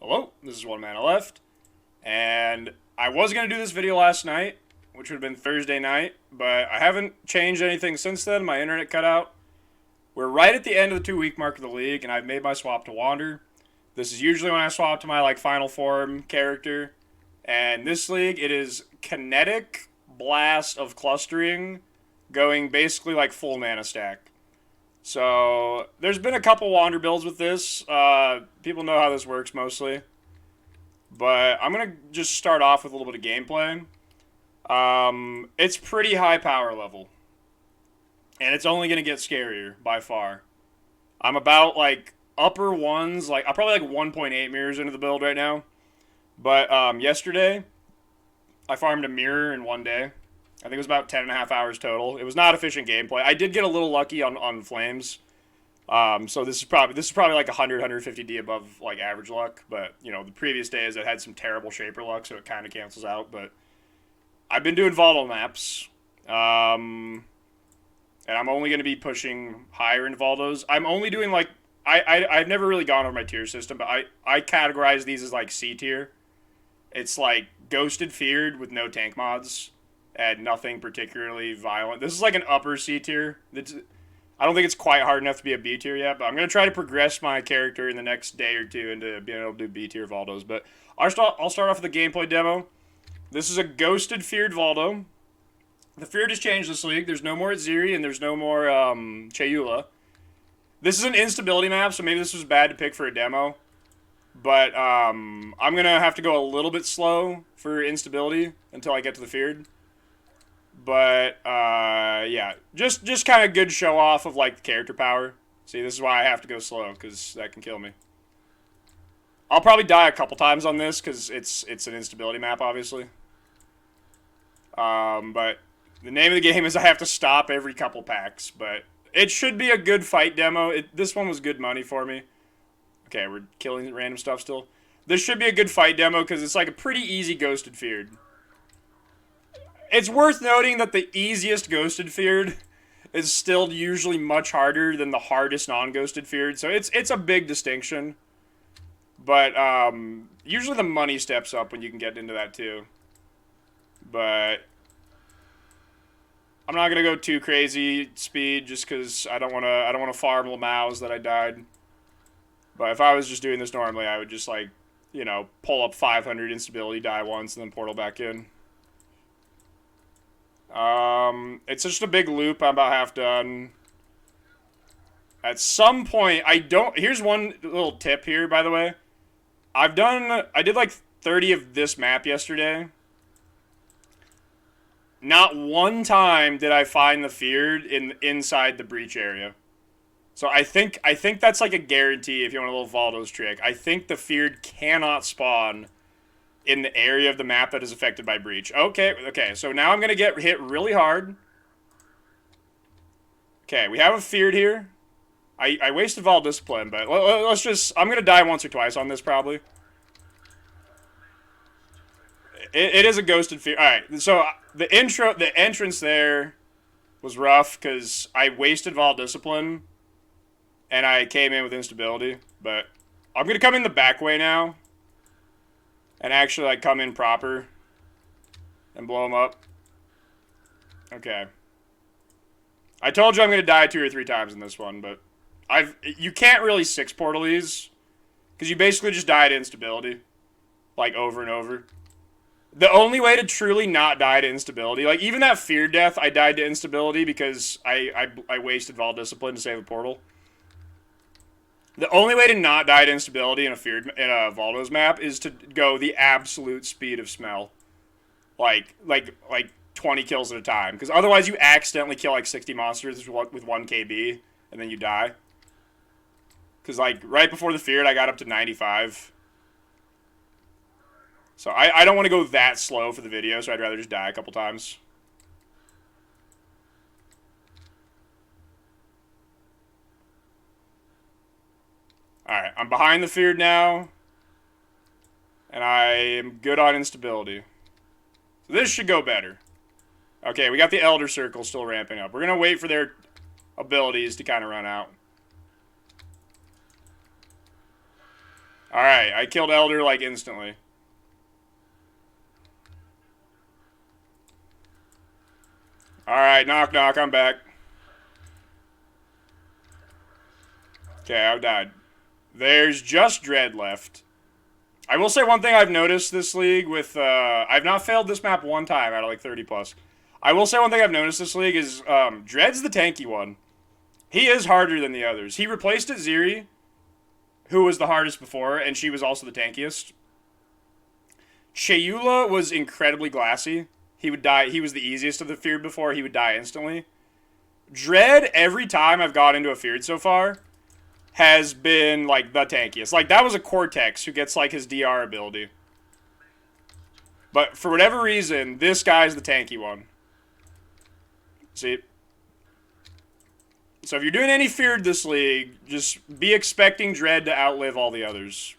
Hello, this is One Mana Left, and I was going to do this video last night, which would have been Thursday night, but I haven't changed anything since then. My internet cut out. We're right at the end of the 2-week mark of the league, and I've made my swap to Wander. This is usually when I swap to my final form character, and this league, it is Kinetic Blast of Clustering, going basically like full mana stack. So, there's been a couple Wander builds with this. People know how this works mostly. But I'm going to just start off with a little bit of gameplay. It's pretty high power level. And it's only going to get scarier, by far. I'm about, upper ones. I'm probably, 1.8 mirrors into the build right now. But, yesterday, I farmed a mirror in one day. I think it was about 10.5 hours total. It was not efficient gameplay. I did get a little lucky on flames. So this is probably like 100, 150D above average luck. But the previous days I had some terrible shaper luck, so it kind of cancels out. But I've been doing Valdos maps, and I'm only going to be pushing higher in Valdos. I'm only doing I've never really gone over my tier system, but I categorize these as C tier. It's Ghosted Feared with no tank mods. And nothing particularly violent. This is an upper C tier. I don't think it's quite hard enough to be a B tier yet, but I'm going to try to progress my character in the next day or two into being able to do B tier Valdos. But I'll start off with a gameplay demo. This is a Ghosted Feared Valdo. The Feared has changed this league. There's no more Ziri and there's no more Chayula. This is an instability map, so maybe this was bad to pick for a demo. But I'm going to have to go a little bit slow for instability until I get to the Feared. But, yeah, just kind of good show off of, the character power. See, this is why I have to go slow, because that can kill me. I'll probably die a couple times on this, because it's an instability map, obviously. But the name of the game is I have to stop every couple packs, but it should be a good fight demo. This one was good money for me. Okay, we're killing random stuff still. This should be a good fight demo, because it's a pretty easy Ghosted Feared. It's worth noting that the easiest Ghosted Feared is still usually much harder than the hardest non-Ghosted Feared, so it's a big distinction. But usually the money steps up when you can get into that too. But I'm not gonna go too crazy speed just because I don't wanna farm Lamaus that I died. But if I was just doing this normally, I would just pull up 500 instability, die once, and then portal back in. It's just a big loop. I'm about half done. At some point, here's one little tip here, by the way. I did 30 of this map yesterday. Not one time did I find the Feared inside the breach area. So I think that's a guarantee if you want a little Valdos trick. I think the Feared cannot spawn in the area of the map that is affected by breach. Okay, so now I'm going to get hit really hard. Okay, we have a Feared here. I wasted Vol Discipline, but let's just... I'm going to die once or twice on this, probably. It is a Ghosted Feared. Alright, so the entrance there was rough, because I wasted Vol Discipline, and I came in with instability, but I'm going to come in the back way now. And actually, come in proper. And blow them up. Okay. I told you I'm going to die 2 or 3 times in this one, but... You can't really 6 portal these. Because you basically just die to instability. Over and over. The only way to truly not die to instability... even that Fear death, I died to instability because I wasted Vol Discipline to save a portal. The only way to not die to instability in a Valdos map is to go the absolute speed of smell. 20 kills at a time. Because otherwise you accidentally kill 60 monsters with 1 KB, and then you die. Because right before the Feared I got up to 95. So I don't want to go that slow for the video, so I'd rather just die a couple times. Alright, I'm behind the Feared now. And I am good on instability. So this should go better. Okay, we got the Elder Circle still ramping up. We're going to wait for their abilities to kind of run out. Alright, I killed Elder, like, instantly. Alright, knock knock, I'm back. Okay, I've died. There's just Dread left. I will say one thing I've noticed this league with, I've not failed this map one time out of like 30 plus. I will say one thing I've noticed this league is, Dread's the tanky one. He is harder than the others. He replaced Ziri, who was the hardest before, and she was also the tankiest. Chayula was incredibly glassy. He would die, he was the easiest of the feared before, he would die instantly. Dread, every time I've got into a feared so far, has been, like, the tankiest. Like, that was a Cortex who gets, like, his DR ability. But for whatever reason, this guy's the tanky one. See? So if you're doing any feared this league, just be expecting Dread to outlive all the others.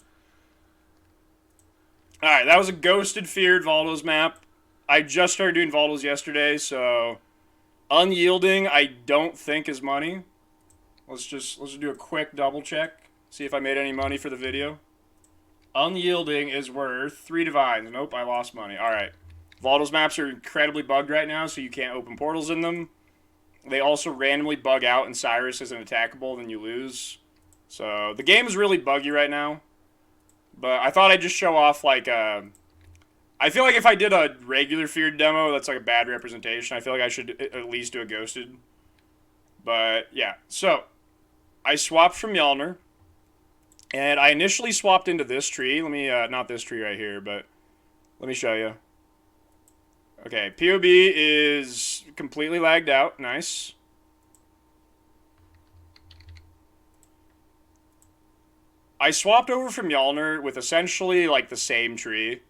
Alright, that was a ghosted feared Valdos map. I just started doing Valdos yesterday, so unyielding I don't think is money. Let's just do a quick double check. See if I made any money for the video. Unyielding is worth 3 divines. Nope, I lost money. Alright. Valdos maps are incredibly bugged right now, so you can't open portals in them. They also randomly bug out and Cyrus isn't attackable, then you lose. So the game is really buggy right now. But I thought I'd just show off like I feel like if I did a regular feared demo, that's like a bad representation. I feel like I should at least do a ghosted. But yeah, so I swapped from Mjolner, and I initially swapped into this tree. Let me, not this tree right here, but let me show you. Okay, POB is completely lagged out. Nice. I swapped over from Mjolner with essentially like the same tree.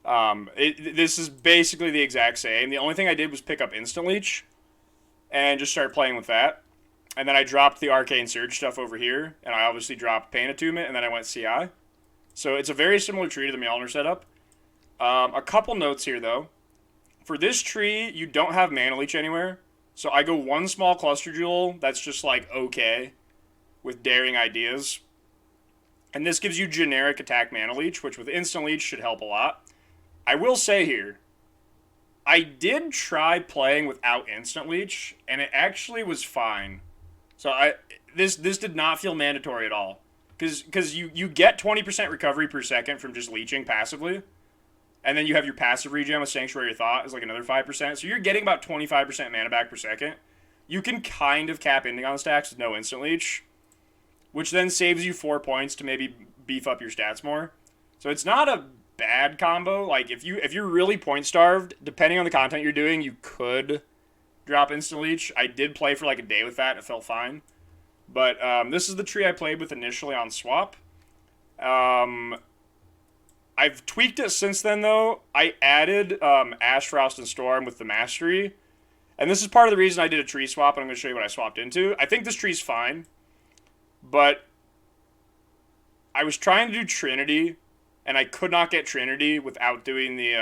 This is basically the exact same. The only thing I did was pick up Instant Leech and just start playing with that. And then I dropped the Arcane Surge stuff over here, and I obviously dropped Pain Attunement, and then I went CI. So it's a very similar tree to the Mjolnir setup. A couple notes here, though. For this tree, you don't have Mana Leech anywhere. So I go one small Cluster Jewel that's just like okay with Daring Ideas. And this gives you generic attack Mana Leech, which with Instant Leech should help a lot. I will say here, I did try playing without Instant Leech, and it actually was fine. So this did not feel mandatory at all. Because you get 20% recovery per second from just leeching passively. And then you have your passive regen with Sanctuary of Thought is like another 5%. So you're getting about 25% mana back per second. You can kind of cap ending on stacks with no Instant Leech, which then saves you 4 points to maybe beef up your stats more. So it's not a bad combo. Like if you're really point starved, depending on the content you're doing, you could drop Instant Leech. I did play for like a day with that and it felt fine. But this is the tree I played with initially on swap. I've tweaked it since then though. I added Ash, Frost, and Storm with the Mastery. And this is part of the reason I did a tree swap, and I'm going to show you what I swapped into. I think this tree's fine. But I was trying to do Trinity, and I could not get Trinity without doing the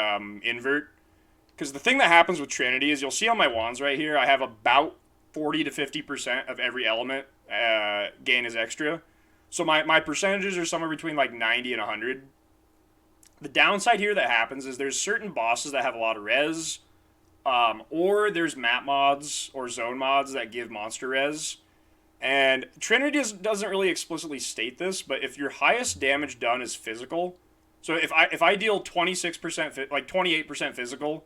invert. Because the thing that happens with Trinity is you'll see on my wands right here, I have about 40 to 50% of every element gain as extra. So my percentages are somewhere between like 90 and 100. The downside here that happens is there's certain bosses that have a lot of res, or there's map mods or zone mods that give monster res. And Trinity doesn't really explicitly state this, but if your highest damage done is physical, so if I deal 26%, like 28% physical,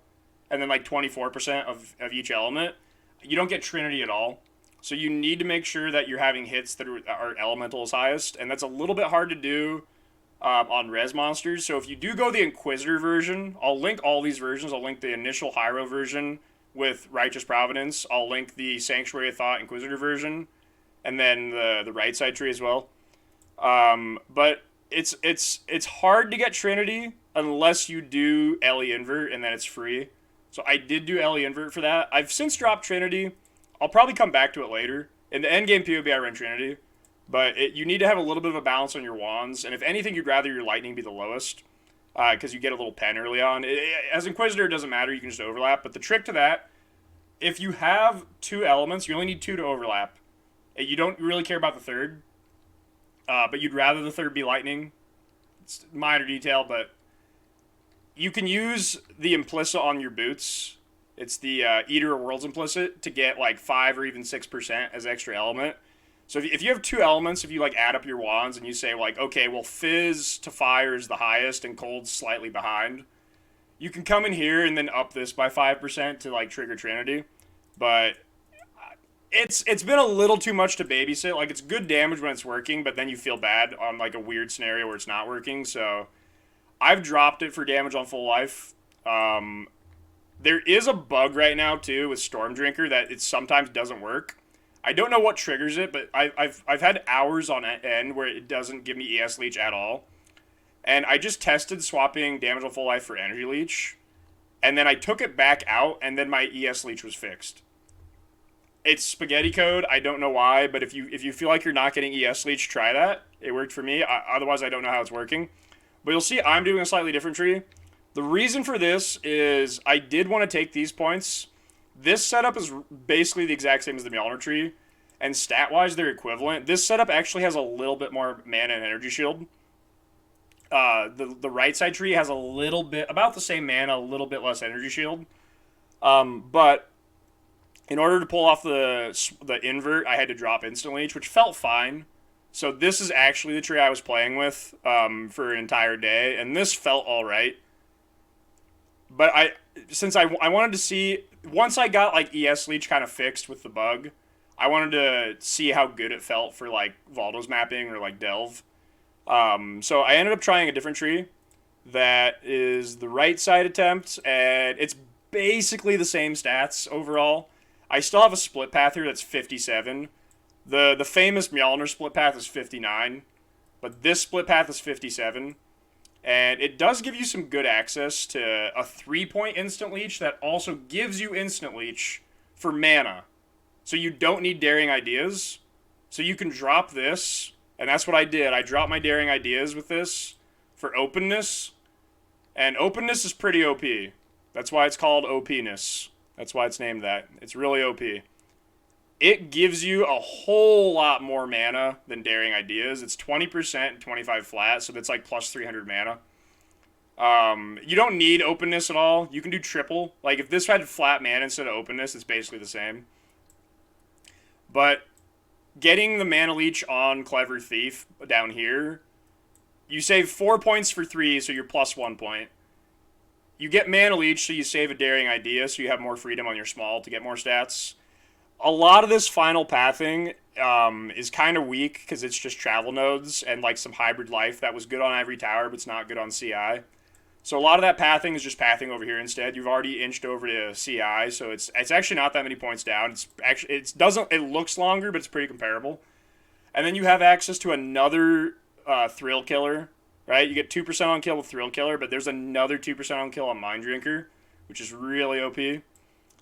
and then like 24% of each element, you don't get Trinity at all. So you need to make sure that you're having hits that are elemental as highest, and that's a little bit hard to do on res monsters. So if you do go the Inquisitor version, I'll link all these versions. I'll link the initial Hyro version with Righteous Providence. I'll link the Sanctuary of Thought Inquisitor version, and then the right side tree as well. But it's hard to get Trinity unless you do Ellie Invert, and then it's free. So I did do Ellie Invert for that. I've since dropped Trinity. I'll probably come back to it later. In the endgame PoB, I run Trinity. But you need to have a little bit of a balance on your wands. And if anything, you'd rather your lightning be the lowest. Because you get a little pen early on. As Inquisitor, it doesn't matter. You can just overlap. But the trick to that, if you have 2 elements, you only need 2 to overlap. You don't really care about the third. but you'd rather the third be lightning. It's a minor detail, but you can use the implicit on your boots. It's the Eater of Worlds implicit to get like 5 or even 6% as extra element. So if you have 2 elements, if you like add up your wands and you say like, okay, well fizz to fire is the highest and cold's slightly behind, you can come in here and then up this by 5% to like trigger Trinity. But it's been a little too much to babysit. Like it's good damage when it's working, but then you feel bad on like a weird scenario where it's not working. So I've dropped it for damage on full life. There is a bug right now too with Storm Drinker that it sometimes doesn't work. I don't know what triggers it, but I've had hours on end where it doesn't give me ES Leech at all. And I just tested swapping damage on full life for Energy Leech, and then I took it back out, and then my ES Leech was fixed. It's spaghetti code. I don't know why, but if you feel like you're not getting ES Leech, try that. It worked for me. Otherwise, I don't know how it's working. But you'll see I'm doing a slightly different tree. The reason for this is I did want to take these points. This setup is basically the exact same as the Mjolnir tree, and stat-wise, they're equivalent. This setup actually has a little bit more mana and energy shield. The right side tree has a little bit, about the same mana, a little bit less energy shield. But in order to pull off the invert, I had to drop Instant Leech, which felt fine. So this is actually the tree I was playing with for an entire day, and this felt all right. But since I wanted to see, once I got like ES Leech kind of fixed with the bug, I wanted to see how good it felt for like Valdos mapping or like Delve. So I ended up trying a different tree that is the right side attempt, and it's basically the same stats overall. I still have a split path here that's 57. The famous Mjolnir split path is 59, but this split path is 57. And it does give you some good access to a 3-point instant leech that also gives you instant leech for mana. So you don't need Daring Ideas. So you can drop this, and that's what I did. I dropped my Daring Ideas with this for openness. And openness is pretty OP. That's why it's called OP-ness. That's why it's named that. It's really OP. It gives you a whole lot more mana than Daring Ideas. It's 20% and 25 flat, so that's like plus 300 mana. You don't need openness at all. You can do triple. Like, if this had flat mana instead of openness, it's basically the same. But getting the mana leech on Clever Thief down here, you save 4 points for 3, so you're plus 1 point. You get mana leech, so you save a Daring Idea, so you have more freedom on your small to get more stats. A lot of this final pathing is kind of weak because it's just travel nodes and like some hybrid life that was good on Ivory Tower, but it's not good on CI. So a lot of that pathing is just pathing over here instead. You've already inched over to CI, so it's actually not that many points down. It looks longer, but it's pretty comparable. And then you have access to another Thrill Killer, right? You get 2% on kill with Thrill Killer, but there's another 2% on kill on Mind Drinker, which is really OP.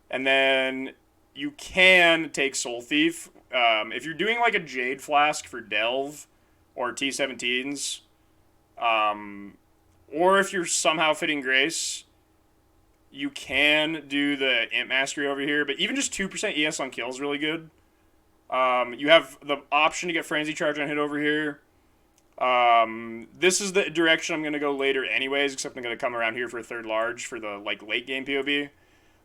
And then you can take Soul Thief. If you're doing like a Jade Flask for Delve or T17s, or if you're somehow fitting Grace, you can do the Imp Mastery over here. But even just 2% ES on kill is really good. You have the option to get Frenzy Charge on hit over here. This is the direction I'm going to go later anyways, except I'm going to come around here for a third large for the like late game POV.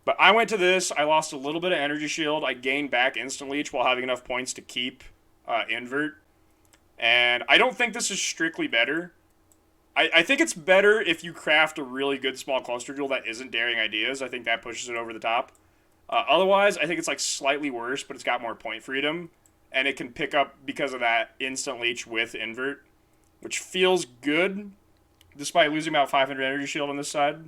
But I went to this, I lost a little bit of energy shield, I gained back instant leech while having enough points to keep invert. And I don't think this is strictly better. I think it's better if you craft a really good small cluster jewel that isn't Daring Ideas. I think that pushes it over the top. Otherwise, I think it's like slightly worse, but it's got more point freedom. And it can pick up, because of that, instant leech with invert, which feels good, despite losing about 500 energy shield on this side.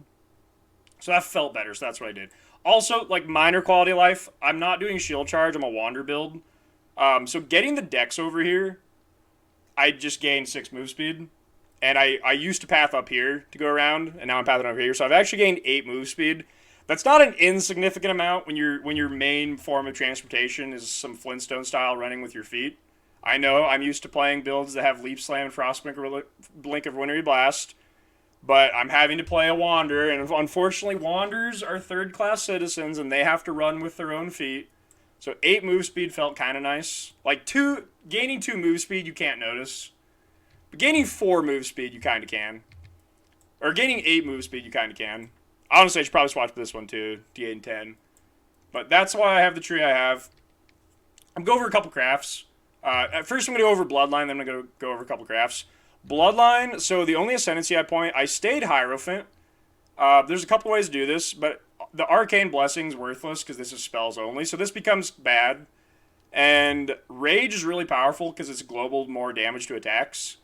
So that felt better, so that's what I did. Also, like, minor quality of life, I'm not doing shield charge, I'm a wander build. So getting the dex over here, I just gained 6 move speed. And I used to path up here to go around, and now I'm pathing over here. So I've actually gained 8 move speed. That's not an insignificant amount when your main form of transportation is some Flintstone style running with your feet. I know, I'm used to playing builds that have Leap Slam and Frostblink or Blink of Wintry Blast. But I'm having to play a Wander, and unfortunately Wanders are third-class citizens, and they have to run with their own feet. So 8 move speed felt kind of nice. Like, gaining 2 move speed you can't notice. But gaining 4 move speed, you kind of can. Or gaining 8 move speed, you kind of can. Honestly, I should probably swap this one too, D8 and 10. But that's why I have the tree I have. I'm going to go over a couple crafts. At first, I'm going to go over Bloodline, then I'm going to go over a couple crafts. Bloodline, so the only ascendancy I stayed Hierophant. There's a couple ways to do this, but the Arcane Blessing's worthless because this is spells only, so this becomes bad. And Rage is really powerful because it's global more damage to attacks.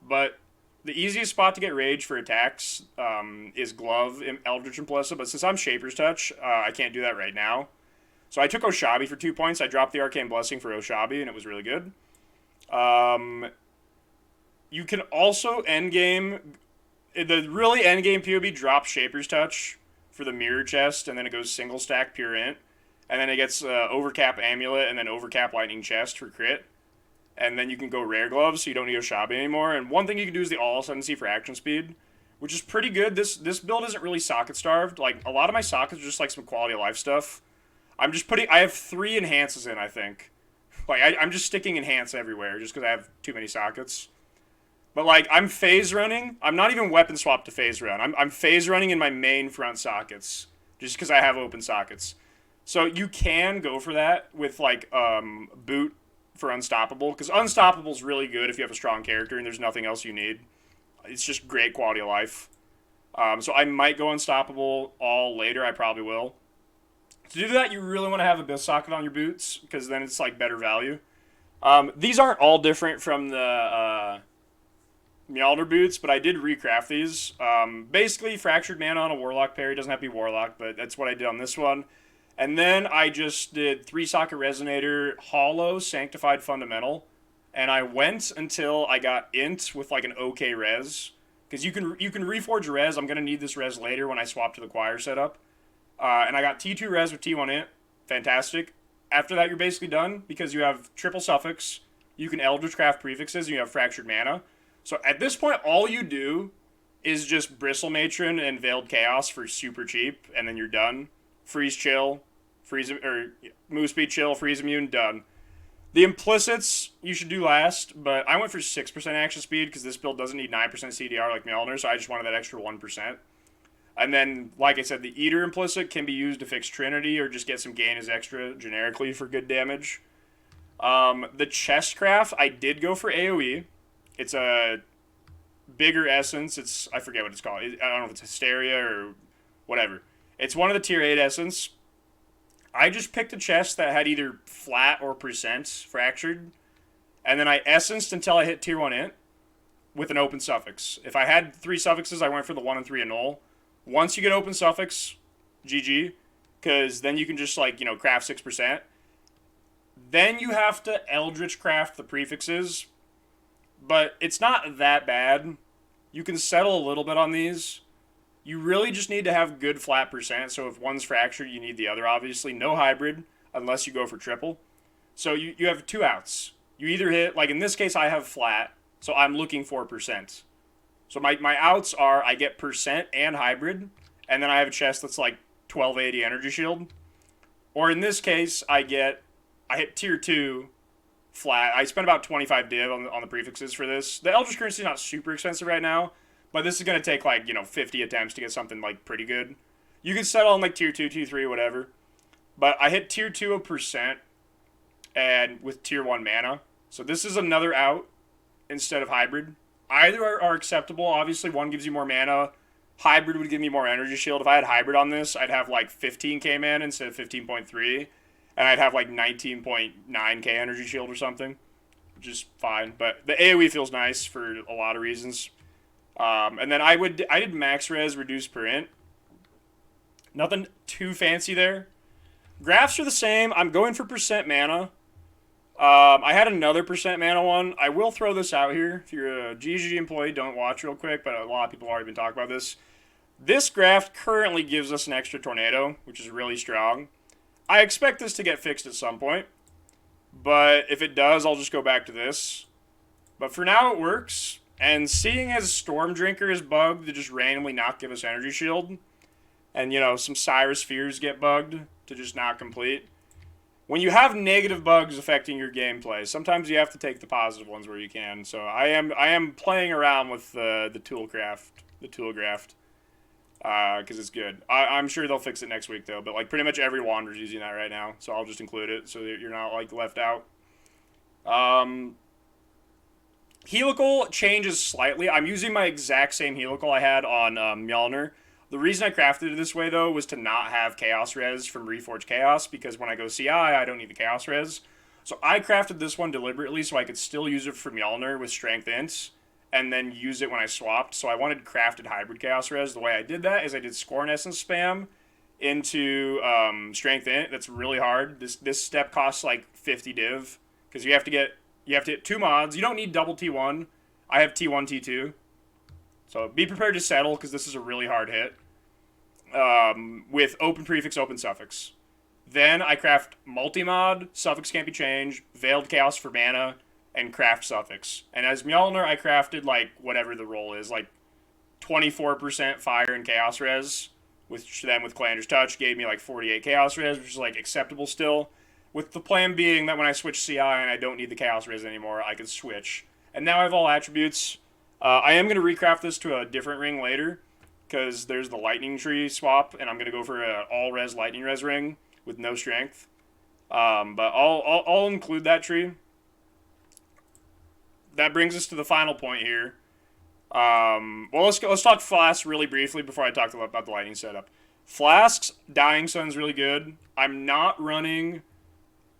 But the easiest spot to get Rage for attacks is Glove, Eldritch Impressive, but since I'm Shaper's Touch, I can't do that right now. So I took Oshabi for 2 points. I dropped the Arcane Blessing for Oshabi, and it was really good. You can also endgame... The really endgame POB drops Shaper's Touch for the Mirror Chest, and then it goes single stack Pure Int. And then it gets Overcap Amulet, and then Overcap Lightning Chest for crit. And then you can go Rare Gloves, so you don't need Oshabi anymore. And one thing you can do is the All Ascendancy for action speed, which is pretty good. This build isn't really socket starved. Like, a lot of my sockets are just like some quality of life stuff. I have 3 enhances in, I think. Like, I'm just sticking enhance everywhere just because I have too many sockets. But, like, I'm phase running. I'm not even weapon swapped to phase run. I'm phase running in my main front sockets just because I have open sockets. So you can go for that with, like, boot for Unstoppable, because Unstoppable is really good if you have a strong character and there's nothing else you need. It's just great quality of life. So I might go Unstoppable all later. I probably will. To do that, you really want to have Abyss Socket on your boots, because then it's, like, better value. These aren't all different from the mjolner boots, but I did recraft these. Basically, Fractured Mana on a Warlock parry. Doesn't have to be Warlock, but that's what I did on this one. And then I just did 3-socket Resonator, Hollow, Sanctified Fundamental. And I went until I got Int with, like, an okay res. Because you can reforge a res. I'm going to need this res later when I swap to the Choir setup. And I got T2 res with T1 Int. Fantastic. After that, you're basically done, because you have triple suffix. You can Eldritch Craft prefixes, and you have Fractured Mana. So at this point, all you do is just Bristle Matron and Veiled Chaos for super cheap, and then you're done. Freeze Chill, Move Speed Chill, Freeze Immune, done. The Implicits you should do last, but I went for 6% action speed because this build doesn't need 9% CDR like Mjolnir, so I just wanted that extra 1%. And then, like I said, the Eater Implicit can be used to fix Trinity or just get some gain as extra generically for good damage. The Chestcraft, I did go for AoE. It's a bigger essence. I forget what it's called. I don't know if it's Hysteria or whatever. It's one of the tier 8 essence. I just picked a chest that had either flat or percent fractured. And then I essenced until I hit tier 1 int with an open suffix. If I had 3 suffixes, I went for the 1 and 3 annul. Once you get open suffix, GG. Because then you can just, like, craft 6%. Then you have to Eldritch craft the prefixes. But it's not that bad. You can settle a little bit on these. You really just need to have good flat percent. So if one's fractured, you need the other, obviously. No hybrid, unless you go for triple. So you have 2 outs. You either hit, like in this case, I have flat. So I'm looking for percent. So my outs are, I get percent and hybrid. And then I have a chest that's like 1280 energy shield. Or in this case, I hit tier 2 flat. I spent about 25 div on the prefixes for this. The Eldritch Currency is not super expensive right now. But this is going to take, like, 50 attempts to get something, like, pretty good. You can settle on, like, tier 2, tier 3, whatever. But I hit tier 2 of percent and with tier 1 mana. So this is another out instead of hybrid. Either are acceptable. Obviously, one gives you more mana. Hybrid would give me more energy shield. If I had hybrid on this, I'd have, like, 15k mana instead of 15.3. And I'd have, like, 19.9k energy shield or something. Which is fine. But the AoE feels nice for a lot of reasons. And then I did max res reduce per int. Nothing too fancy there. Grafts are the same. I'm going for percent mana. I had another percent mana one. I will throw this out here. If you're a GG employee, don't watch real quick, but a lot of people have already been talking about this. This graft currently gives us an extra tornado, which is really strong. I expect this to get fixed at some point. But if it does, I'll just go back to this. But for now, it works. And seeing as Storm Drinker is bugged to just randomly not give us energy shield, and, some Cyrus Spheres get bugged to just not complete, when you have negative bugs affecting your gameplay, sometimes you have to take the positive ones where you can. So I am playing around with the tool graft, because it's good. I'm sure they'll fix it next week though. But like pretty much every wanderer's using that right now, so I'll just include it so that you're not like left out. Helical changes slightly. I'm using my exact same helical I had on Mjolnir. The reason I crafted it this way, though, was to not have Chaos Res from Reforged Chaos, because when I go CI, I don't need the Chaos Res. So I crafted this one deliberately so I could still use it for Mjolnir with Strength Ints, and then use it when I swapped. So I wanted crafted Hybrid Chaos Res. The way I did that is I did Scorn Essence spam into Strength Int. That's really hard. This step costs like 50 div, because you have to hit 2 mods. You don't need double T1. I have T1, T2. So be prepared to settle, because this is a really hard hit. With open prefix, open suffix. Then I craft multi-mod, suffix can't be changed, veiled chaos for mana, and craft suffix. And as Mjolnir, I crafted like whatever the roll is, like 24% fire and chaos res, which then with Calandra's Touch gave me like 48 chaos res, which is like acceptable still. With the plan being that when I switch CI and I don't need the chaos res anymore, I can switch. And now I have all attributes. I am going to recraft this to a different ring later, because there's the lightning tree swap, and I'm going to go for an all-res lightning res ring with no strength. But I'll include that tree. That brings us to the final point here. Well, let's talk Flasks really briefly before I talk about the lightning setup. Flasks, Dying Sun's really good. I'm not running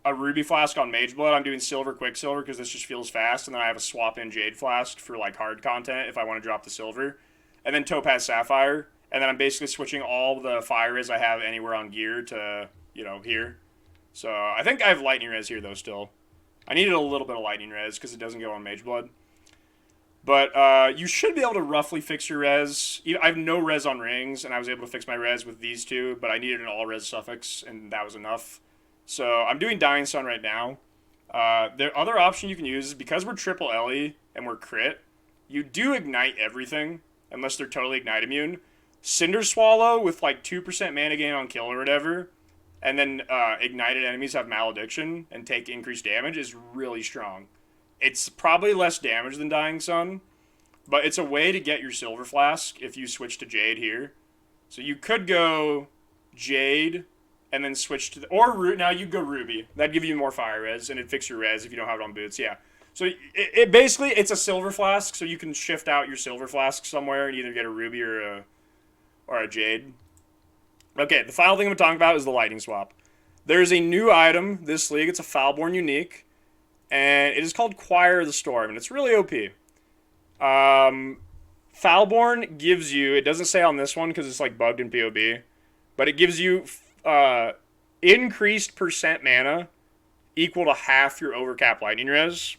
a Ruby Flask on Mage Blood. I'm doing Silver Quicksilver because this just feels fast, and then I have a swap-in Jade Flask for like hard content if I want to drop the Silver. And then Topaz Sapphire, and then I'm basically switching all the fire res I have anywhere on gear to, here. So I think I have lightning res here, though, still. I needed a little bit of lightning res because it doesn't go on Mage Blood. But you should be able to roughly fix your res. I have no res on rings, and I was able to fix my res with these two, but I needed an all-res suffix, and that was enough. So I'm doing Dying Sun right now. The other option you can use is, because we're triple LE and we're crit, you do ignite everything, unless they're totally ignite immune. Cinder Swallow with like 2% mana gain on kill or whatever, and then ignited enemies have malediction and take increased damage is really strong. It's probably less damage than Dying Sun, but it's a way to get your Silver Flask if you switch to Jade here. So you could go Jade and then switch to now you go Ruby. That'd give you more fire res, and it'd fix your res if you don't have it on boots, yeah. So it basically, it's a Silver Flask, so you can shift out your Silver Flask somewhere and either get a Ruby or a Jade. Okay, the final thing I'm talking about is the Lightning Swap. There's a new item this league. It's a Foulborn unique, and it is called Choir of the Storm, and it's really OP. Foulborn gives you, it doesn't say on this one because it's like bugged in POB, but it gives you increased percent mana equal to half your overcap lightning res.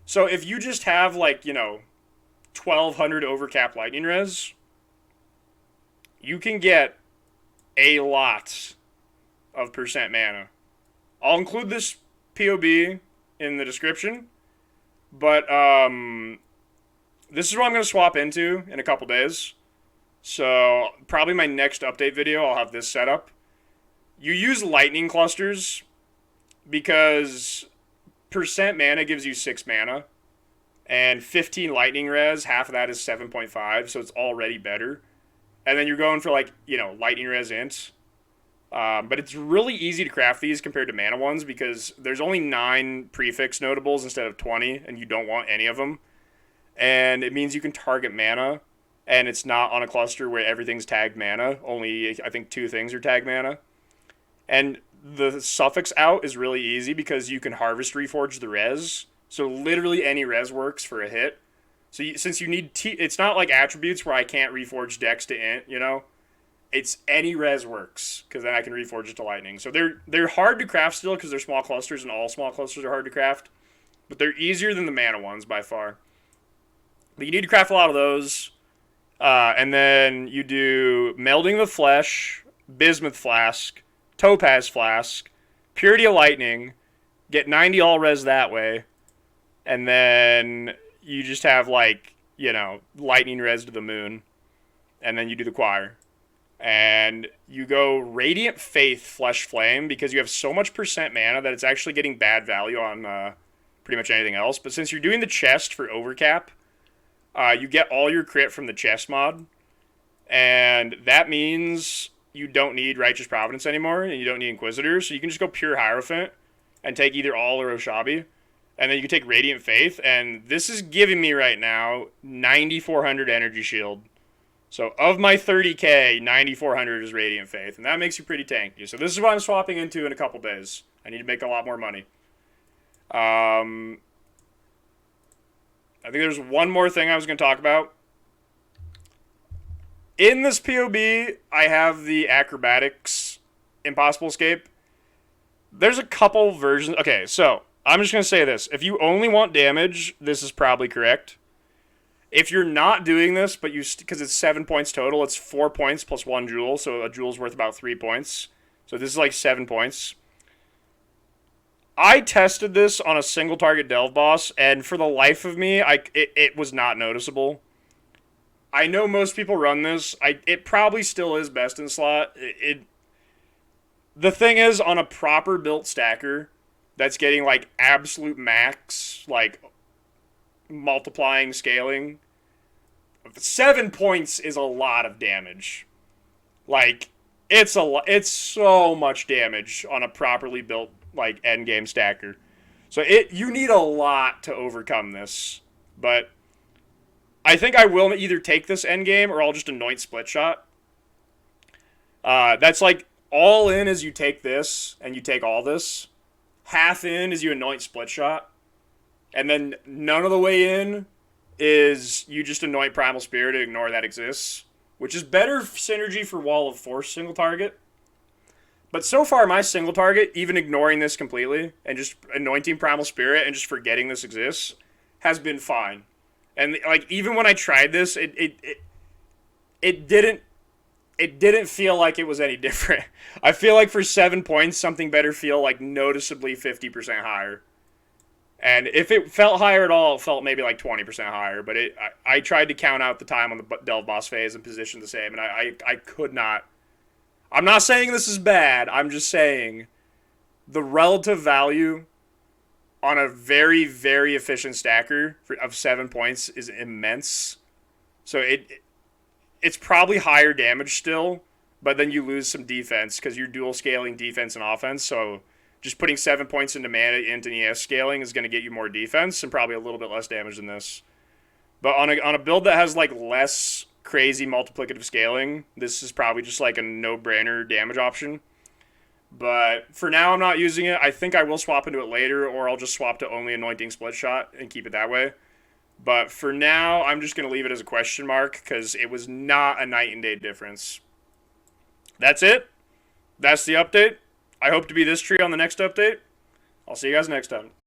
So if you just have like, 1200 overcap lightning res, you can get a lot of percent mana. I'll include this POB in the description, but this is what I'm going to swap into in a couple days. So probably my next update video, I'll have this set up. You use lightning clusters because percent mana gives you 6 mana, and 15 lightning res, half of that is 7.5, so it's already better. And then you're going for like, lightning res ints. But it's really easy to craft these compared to mana ones because there's only 9 prefix notables instead of 20, and you don't want any of them. And it means you can target mana, and it's not on a cluster where everything's tagged mana. Only, I think, 2 things are tagged mana. And the suffix out is really easy because you can harvest reforge the res. So literally any res works for a hit. So since you need it's not like attributes where I can't reforge dex to int, It's any res works because then I can reforge it to lightning. So they're hard to craft still because they're small clusters, and all small clusters are hard to craft. But they're easier than the mana ones by far. But you need to craft a lot of those. And then you do Melding the Flesh, Bismuth Flask, Topaz Flask, Purity of Lightning, get 90 all res that way, and then you just have like, lightning res to the moon, and then you do the choir. And you go Radiant Faith Flesh Flame because you have so much percent mana that it's actually getting bad value on pretty much anything else. But since you're doing the chest for overcap, you get all your crit from the chest mod. And that means you don't need Righteous Providence anymore, and you don't need Inquisitor, so you can just go pure Hierophant and take either All or Oshabi. And then you can take Radiant Faith, and this is giving me right now 9,400 Energy Shield. So of my 30k, 9,400 is Radiant Faith, and that makes you pretty tanky. So this is what I'm swapping into in a couple days. I need to make a lot more money. I think there's one more thing I was going to talk about. In this POB, I have the Acrobatics Impossible Escape. There's a couple versions. Okay, so I'm just going to say this. If you only want damage, this is probably correct. If you're not doing this, but because it's 7 points total, it's 4 points plus 1 jewel, so a jewel's worth about 3 points. So this is like 7 points. I tested this on a single target delve boss, and for the life of me, it was not noticeable. I know most people run this. It probably still is best in slot. The thing is, on a proper built stacker that's getting like absolute max, like multiplying scaling, 7 points is a lot of damage. Like it's so much damage on a properly built like end game stacker. So you need a lot to overcome this. But I think I will either take this end game or I'll just anoint split shot. That's like all in is you take this and you take all this. Half in is you anoint split shot. And then none of the way in is you just anoint Primal Spirit and ignore that exists, which is better synergy for Wall of Force single target. But so far, my single target, even ignoring this completely and just anointing Primal Spirit and just forgetting this exists, has been fine. And like even when I tried this, it didn't feel like it was any different. I feel like for 7 points, something better feel like noticeably 50% higher. And if it felt higher at all, it felt maybe like 20% higher. But I tried to count out the time on the delve boss phase and position the same, and I could not. I'm not saying this is bad. I'm just saying the relative value on a very, very efficient stacker of 7 points is immense. So it's probably higher damage still, but then you lose some defense because you're dual scaling defense and offense. So just putting 7 points into mana into ES scaling is going to get you more defense and probably a little bit less damage than this. But on a build that has like less crazy multiplicative scaling, this is probably just like a no-brainer damage option. But for now, I'm not using it. I think I will swap into it later, or I'll just swap to only anointing split shot and keep it that way. But for now, I'm just going to leave it as a question mark because it was not a night and day difference. That's it. That's the update. I hope to be this tree on the next update. I'll see you guys next time.